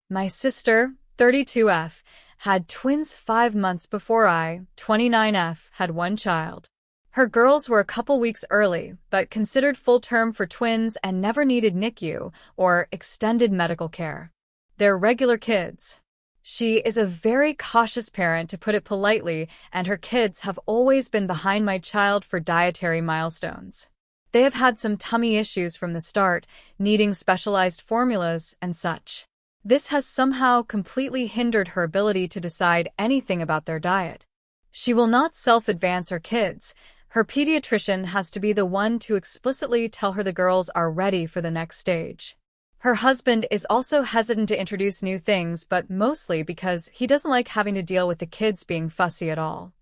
My sister, 32F, had twins 5 months before I, 29F, had one child. Her girls were a couple weeks early, but considered full term for twins and never needed NICU or extended medical care. They're regular kids. She is a very cautious parent, to put it politely, and her kids have always been behind my child for dietary milestones. They have had some tummy issues from the start, needing specialized formulas and such. This has somehow completely hindered her ability to decide anything about their diet. She will not self-advance her kids. Her pediatrician has to be the one to explicitly tell her the girls are ready for the next stage. Her husband is also hesitant to introduce new things, but mostly because he doesn't like having to deal with the kids being fussy at all.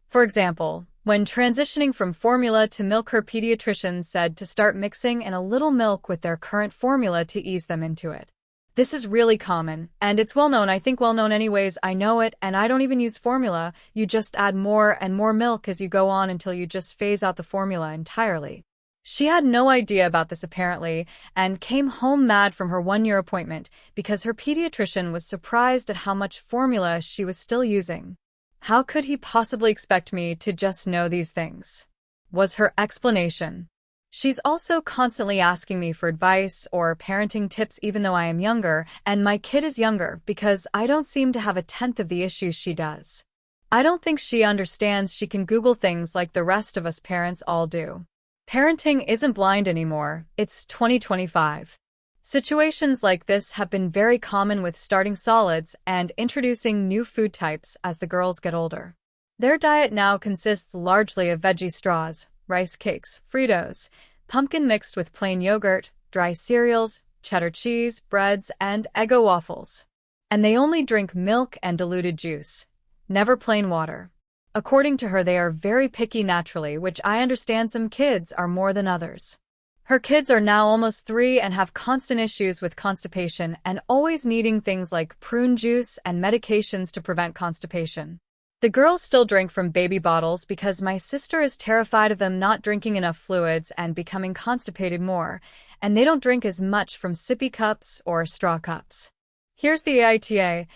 For example, when transitioning from formula to milk, her pediatrician said to start mixing in a little milk with their current formula to ease them into it. This is really common, and it's well known. I think well known anyways. I know it, and I don't even use formula. You just add more and more milk as you go on until you just phase out the formula entirely. She had no idea about this apparently, and came home mad from her 1-year appointment because her pediatrician was surprised at how much formula she was still using. How could he possibly expect me to just know these things? Was her explanation. She's also constantly asking me for advice or parenting tips even though I am younger, and my kid is younger, because I don't seem to have a tenth of the issues she does. I don't think she understands she can Google things like the rest of us parents all do. Parenting isn't blind anymore, it's 2025. Situations like this have been very common with starting solids and introducing new food types as the girls get older. Their diet now consists largely of veggie straws, rice cakes, Fritos, pumpkin mixed with plain yogurt, dry cereals, cheddar cheese, breads, and Eggo waffles. And they only drink milk and diluted juice, never plain water. According to her, they are very picky naturally, which I understand. Some kids are more than others. Her kids are now almost 3 and have constant issues with constipation and always needing things like prune juice and medications to prevent constipation. The girls still drink from baby bottles because my sister is terrified of them not drinking enough fluids and becoming constipated more, and they don't drink as much from sippy cups or straw cups. Here's the AITA.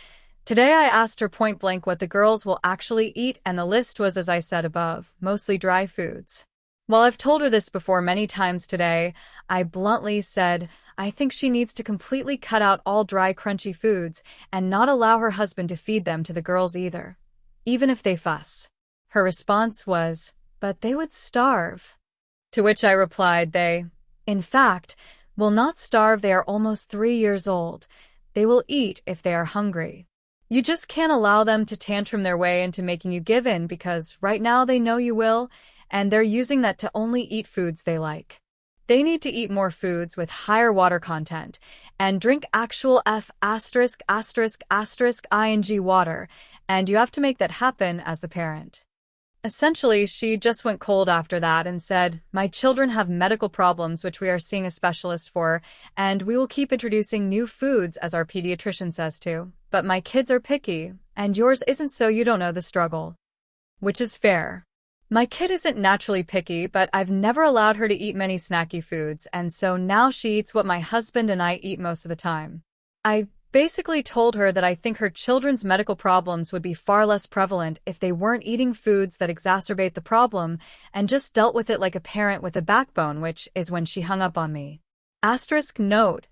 Today I asked her point blank what the girls will actually eat, and the list was as I said above, mostly dry foods. While I've told her this before many times today, I bluntly said I think she needs to completely cut out all dry, crunchy foods and not allow her husband to feed them to the girls either, even if they fuss. Her response was, "But they would starve." To which I replied, they, in fact, will not starve. They are almost 3 years old. They will eat if they are hungry. You just can't allow them to tantrum their way into making you give in, because right now they know you will, and they're using that to only eat foods they like. They need to eat more foods with higher water content and drink actual F******ing water, and you have to make that happen as the parent. Essentially, she just went cold after that and said, "My children have medical problems which we are seeing a specialist for, and we will keep introducing new foods as our pediatrician says to, but my kids are picky, and yours isn't, so you don't know the struggle." Which is fair. My kid isn't naturally picky, but I've never allowed her to eat many snacky foods, and so now she eats what my husband and I eat most of the time. I basically told her that I think her children's medical problems would be far less prevalent if they weren't eating foods that exacerbate the problem, and just dealt with it like a parent with a backbone, which is when she hung up on me. Note: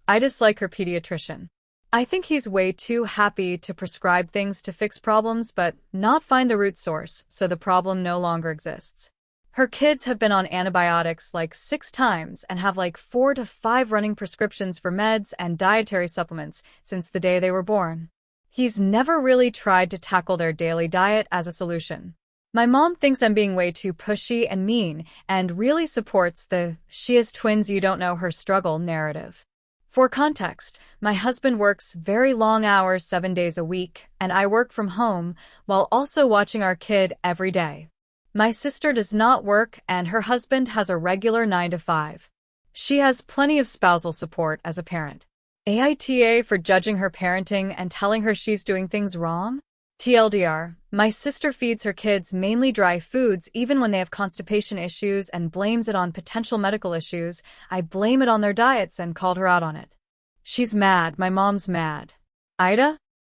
I dislike her pediatrician. I think he's way too happy to prescribe things to fix problems but not find the root source, so the problem no longer exists. Her kids have been on antibiotics like 6 times and have like 4 to 5 running prescriptions for meds and dietary supplements since the day they were born. He's never really tried to tackle their daily diet as a solution. My mom thinks I'm being way too pushy and mean, and really supports the "she has twins, you don't know her struggle" narrative. For context, my husband works very long hours 7 days a week, and I work from home while also watching our kid every day. My sister does not work, and her husband has a regular 9 to 5. She has plenty of spousal support as a parent. AITA for judging her parenting and telling her she's doing things wrong? TLDR, my sister feeds her kids mainly dry foods even when they have constipation issues and blames it on potential medical issues. I blame it on their diets and called her out on it. She's mad. My mom's mad. Ida?